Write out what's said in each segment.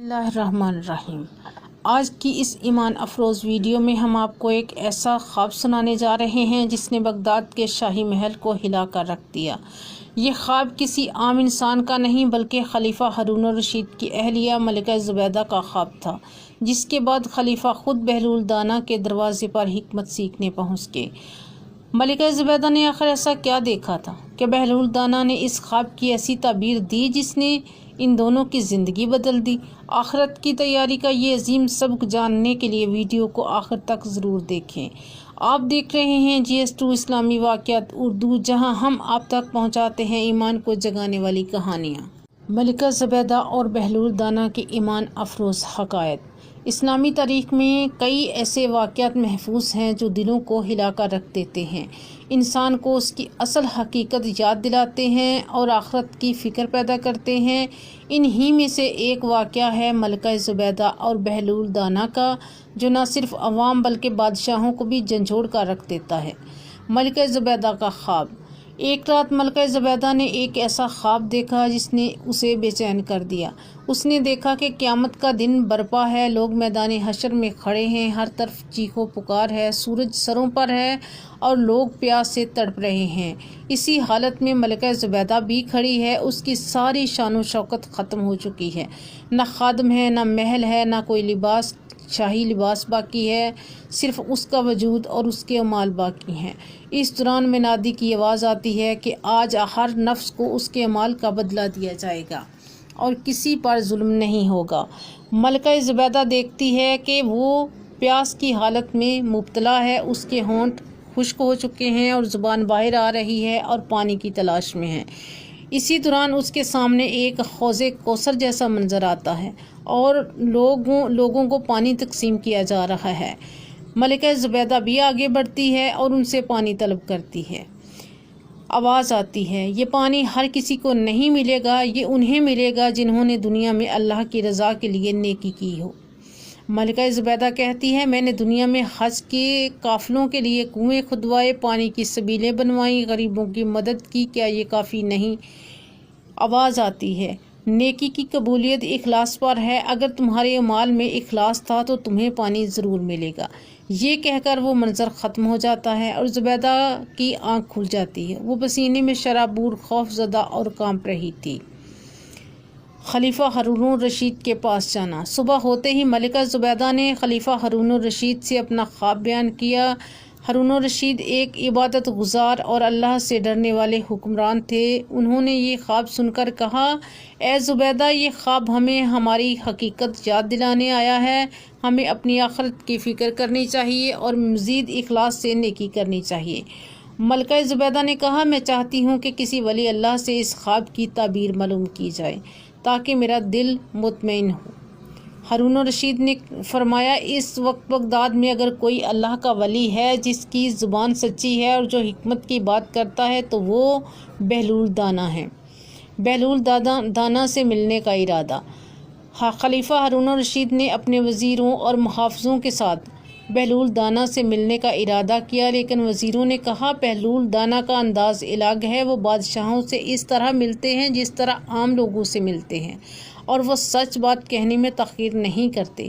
اللہ الرحمن الرحیم۔ آج کی اس ایمان افروز ویڈیو میں ہم آپ کو ایک ایسا خواب سنانے جا رہے ہیں جس نے بغداد کے شاہی محل کو ہلا کر رکھ دیا۔ یہ خواب کسی عام انسان کا نہیں بلکہ خلیفہ ہارون الرشید کی اہلیہ ملکہ زبیدہ کا خواب تھا، جس کے بعد خلیفہ خود بہلول دانا کے دروازے پر حکمت سیکھنے پہنچ گئے۔ ملکہ زبیدہ نے آخر ایسا کیا دیکھا تھا کہ بہلول دانا نے اس خواب کی ایسی تعبیر دی جس نے ان دونوں کی زندگی بدل دی۔ آخرت کی تیاری کا یہ عظیم سبق جاننے کے لیے ویڈیو کو آخر تک ضرور دیکھیں۔ آپ دیکھ رہے ہیں GS2 اسلامی واقعات اردو، جہاں ہم آپ تک پہنچاتے ہیں ایمان کو جگانے والی کہانیاں۔ ملکہ زبیدہ اور بہلول دانا کے ایمان افروز حقائق۔ اسلامی تاریخ میں کئی ایسے واقعات محفوظ ہیں جو دلوں کو ہلا کر رکھ دیتے ہیں، انسان کو اس کی اصل حقیقت یاد دلاتے ہیں اور آخرت کی فکر پیدا کرتے ہیں۔ انہی میں سے ایک واقعہ ہے ملکہ زبیدہ اور بہلول دانا کا، جو نہ صرف عوام بلکہ بادشاہوں کو بھی جھنجھوڑ کر رکھ دیتا ہے۔ ملکہ زبیدہ کا خواب۔ ایک رات ملکہ زبیدہ نے ایک ایسا خواب دیکھا جس نے اسے بے چین کر دیا۔ اس نے دیکھا کہ قیامت کا دن برپا ہے، لوگ میدان حشر میں کھڑے ہیں، ہر طرف چیخ و پکار ہے، سورج سروں پر ہے اور لوگ پیاس سے تڑپ رہے ہیں۔ اسی حالت میں ملکہ زبیدہ بھی کھڑی ہے، اس کی ساری شان و شوکت ختم ہو چکی ہے، نہ خادم ہے، نہ محل ہے، نہ کوئی لباس، شاہی لباس باقی ہے، صرف اس کا وجود اور اس کے اعمال باقی ہیں۔ اس دوران منادی کی آواز آتی ہے کہ آج ہر نفس کو اس کے اعمال کا بدلہ دیا جائے گا اور کسی پر ظلم نہیں ہوگا۔ ملکہ زبیدہ دیکھتی ہے کہ وہ پیاس کی حالت میں مبتلا ہے، اس کے ہونٹ خشک ہو چکے ہیں اور زبان باہر آ رہی ہے اور پانی کی تلاش میں ہے۔ اسی دوران اس کے سامنے ایک حوض کوثر جیسا منظر آتا ہے اور لوگوں کو پانی تقسیم کیا جا رہا ہے۔ ملکہ زبیدہ بھی آگے بڑھتی ہے اور ان سے پانی طلب کرتی ہے۔ آواز آتی ہے، یہ پانی ہر کسی کو نہیں ملے گا، یہ انہیں ملے گا جنہوں نے دنیا میں اللہ کی رضا کے لیے نیکی کی ہو۔ ملکہ زبیدہ کہتی ہے، میں نے دنیا میں حج کے قافلوں کے لیے کنویں کھدوائے، پانی کی سبیلیں بنوائیں، غریبوں کی مدد کی، کیا یہ کافی نہیں؟ آواز آتی ہے، نیکی کی قبولیت اخلاص پر ہے، اگر تمہارے اعمال میں اخلاص تھا تو تمہیں پانی ضرور ملے گا۔ یہ کہہ کر وہ منظر ختم ہو جاتا ہے اور زبیدہ کی آنکھ کھل جاتی ہے۔ وہ پسینے میں شرابور، خوف زدہ اور کانپ رہی تھی۔ خلیفہ ہارون الرشید کے پاس جانا۔ صبح ہوتے ہی ملکہ زبیدہ نے خلیفہ ہارون الرشید سے اپنا خواب بیان کیا۔ ہارون الرشید ایک عبادت گزار اور اللہ سے ڈرنے والے حکمران تھے۔ انہوں نے یہ خواب سن کر کہا، اے زبیدہ، یہ خواب ہمیں ہماری حقیقت یاد دلانے آیا ہے۔ ہمیں اپنی آخرت کی فکر کرنی چاہیے اور مزید اخلاص سے نیکی کرنی چاہیے۔ ملکہ زبیدہ نے کہا، میں چاہتی ہوں کہ کسی ولی اللہ سے اس خواب کی تعبیر معلوم کی جائے تاکہ میرا دل مطمئن ہو۔ ہارون الرشید نے فرمایا، اس وقت بغداد میں اگر کوئی اللہ کا ولی ہے جس کی زبان سچی ہے اور جو حکمت کی بات کرتا ہے تو وہ بہلول دانا ہے۔ بہلول دانا سے ملنے کا ارادہ۔ خلیفہ ہارون الرشید نے اپنے وزیروں اور محافظوں کے ساتھ بہلول دانا سے ملنے کا ارادہ کیا، لیکن وزیروں نے کہا، بہلول دانا کا انداز الگ ہے، وہ بادشاہوں سے اس طرح ملتے ہیں جس طرح عام لوگوں سے ملتے ہیں اور وہ سچ بات کہنے میں تاخیر نہیں کرتے۔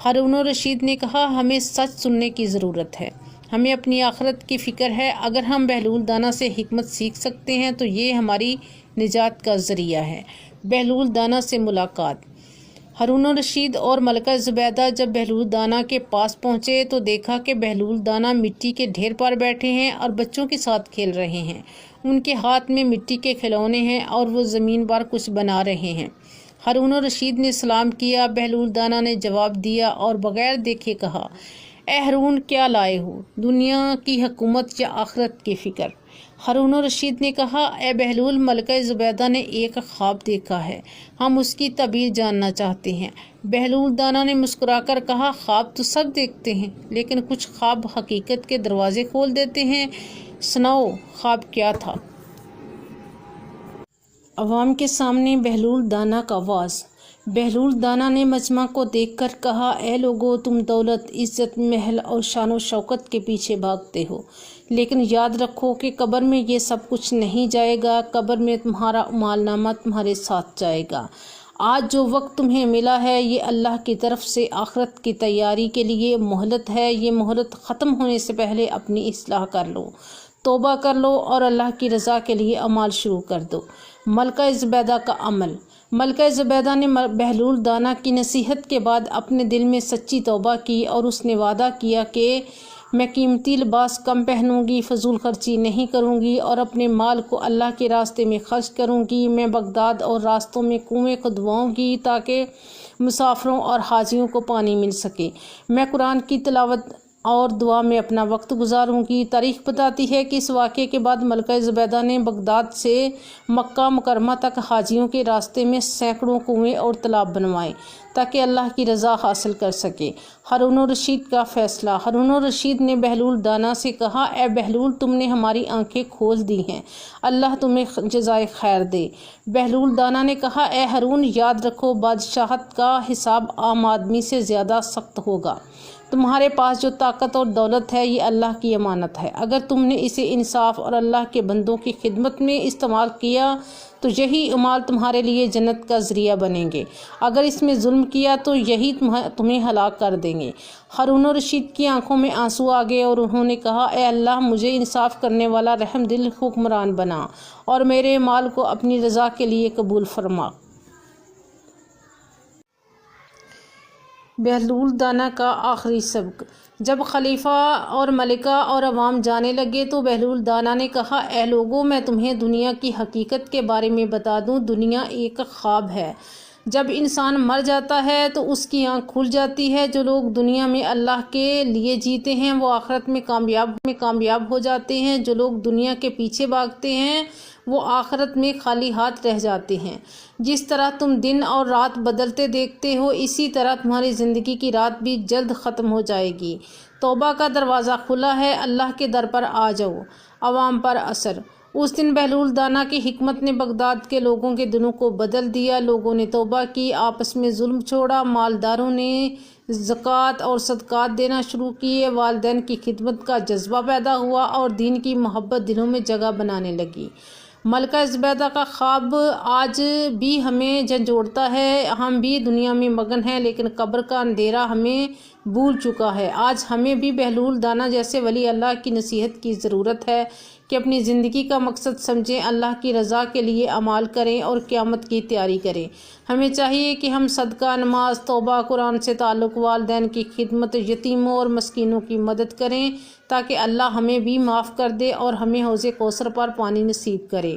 ہارون الرشید نے کہا، ہمیں سچ سننے کی ضرورت ہے، ہمیں اپنی آخرت کی فکر ہے، اگر ہم بہلول دانا سے حکمت سیکھ سکتے ہیں تو یہ ہماری نجات کا ذریعہ ہے۔ بہلول دانا سے ملاقات۔ ہارون الرشید اور ملکہ زبیدہ جب بہلول دانا کے پاس پہنچے تو دیکھا کہ بہلول دانا مٹی کے ڈھیر پر بیٹھے ہیں اور بچوں کے ساتھ کھیل رہے ہیں۔ ان کے ہاتھ میں مٹی کے کھلونے ہیں اور وہ زمین پر کچھ بنا رہے ہیں۔ ہارون الرشید نے سلام کیا، بہلول دانا نے جواب دیا اور بغیر دیکھے کہا، اے ہارون، کیا لائے ہو، دنیا کی حکومت یا آخرت کی فکر؟ ہارون الرشید نے کہا، اے بہلول، ملکہ زبیدہ نے ایک خواب دیکھا ہے، ہم اس کی تعبیر جاننا چاہتے ہیں۔ بہلول دانا نے مسکرا کر کہا، خواب تو سب دیکھتے ہیں لیکن کچھ خواب حقیقت کے دروازے کھول دیتے ہیں، سناؤ خواب کیا تھا؟ عوام کے سامنے بہلول دانا کا واز۔ بہلول دانا نے مجمع کو دیکھ کر کہا، اے لوگو، تم دولت، عزت، محل اور شان و شوکت کے پیچھے بھاگتے ہو، لیکن یاد رکھو کہ قبر میں یہ سب کچھ نہیں جائے گا، قبر میں تمہارا اعمال نامہ تمہارے ساتھ جائے گا۔ آج جو وقت تمہیں ملا ہے یہ اللہ کی طرف سے آخرت کی تیاری کے لیے مہلت ہے، یہ مہلت ختم ہونے سے پہلے اپنی اصلاح کر لو، توبہ کر لو اور اللہ کی رضا کے لیے اعمال شروع کر دو۔ ملکہ زبیدہ کا عمل۔ ملکہ زبیدہ نے بہلول دانا کی نصیحت کے بعد اپنے دل میں سچی توبہ کی اور اس نے وعدہ کیا کہ میں قیمتی لباس کم پہنوں گی، فضول خرچی نہیں کروں گی اور اپنے مال کو اللہ کے راستے میں خرچ کروں گی۔ میں بغداد اور راستوں میں کنویں کھدواؤں گی تاکہ مسافروں اور حاجیوں کو پانی مل سکے۔ میں قرآن کی تلاوت اور دعا میں اپنا وقت گزاروں گی۔ تاریخ بتاتی ہے کہ اس واقعے کے بعد ملکہ زبیدہ نے بغداد سے مکہ مکرمہ تک حاجیوں کے راستے میں سینکڑوں کنویں اور تالاب بنوائے تاکہ اللہ کی رضا حاصل کر سکے۔ ہارون الرشید کا فیصلہ۔ ہارون الرشید نے بہلول دانا سے کہا، اے بہلول، تم نے ہماری آنکھیں کھول دی ہیں، اللہ تمہیں جزائے خیر دے۔ بہلول دانا نے کہا، اے ہارون، یاد رکھو بادشاہت کا حساب عام آدمی سے زیادہ سخت ہوگا۔ تمہارے پاس جو طاقت اور دولت ہے یہ اللہ کی امانت ہے، اگر تم نے اسے انصاف اور اللہ کے بندوں کی خدمت میں استعمال کیا تو یہی اعمال تمہارے لیے جنت کا ذریعہ بنیں گے، اگر اس میں ظلم کیا تو یہی تمہیں ہلاک کر دیں گے۔ ہارون الرشید کی آنکھوں میں آنسو آ گئے اور انہوں نے کہا، اے اللہ، مجھے انصاف کرنے والا رحم دل حکمران بنا اور میرے اعمال کو اپنی رضا کے لیے قبول فرما۔ بہلول دانا کا آخری سبق۔ جب خلیفہ اور ملکہ اور عوام جانے لگے تو بہلول دانا نے کہا، اے لوگو، میں تمہیں دنیا کی حقیقت کے بارے میں بتا دوں، دنیا ایک خواب ہے۔ جب انسان مر جاتا ہے تو اس کی آنکھ کھل جاتی ہے۔ جو لوگ دنیا میں اللہ کے لیے جیتے ہیں وہ آخرت میں کامیاب ہو جاتے ہیں، جو لوگ دنیا کے پیچھے بھاگتے ہیں وہ آخرت میں خالی ہاتھ رہ جاتے ہیں۔ جس طرح تم دن اور رات بدلتے دیکھتے ہو اسی طرح تمہاری زندگی کی رات بھی جلد ختم ہو جائے گی۔ توبہ کا دروازہ کھلا ہے، اللہ کے در پر آ جاؤ۔ عوام پر اثر۔ اس دن بہلول دانا کی حکمت نے بغداد کے لوگوں کے دلوں کو بدل دیا۔ لوگوں نے توبہ کی، آپس میں ظلم چھوڑا، مالداروں نے زکوٰۃ اور صدقات دینا شروع کیے، والدین کی خدمت کا جذبہ پیدا ہوا اور دین کی محبت دلوں میں جگہ بنانے لگی۔ ملکہ زبیدہ کا خواب آج بھی ہمیں جھنجھوڑتا ہے۔ ہم بھی دنیا میں مگن ہیں لیکن قبر کا اندھیرا ہمیں بھول چکا ہے۔ آج ہمیں بھی بہلول دانا جیسے ولی اللہ کی نصیحت کی ضرورت ہے کہ اپنی زندگی کا مقصد سمجھیں، اللہ کی رضا کے لیے اعمال کریں اور قیامت کی تیاری کریں۔ ہمیں چاہیے کہ ہم صدقہ، نماز، توبہ، قرآن سے تعلق، والدین کی خدمت، یتیموں اور مسکینوں کی مدد کریں تاکہ اللہ ہمیں بھی معاف کر دے اور ہمیں حوض کوثر پر پانی نصیب کرے۔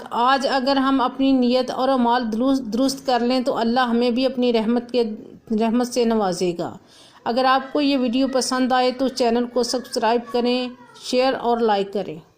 آج اگر ہم اپنی نیت اور اعمال درست کر لیں تو اللہ ہمیں بھی اپنی رحمت سے نوازے گا۔ اگر آپ کو یہ ویڈیو پسند آئے تو چینل کو سبسکرائب کریں، شیئر اور لائک کریں۔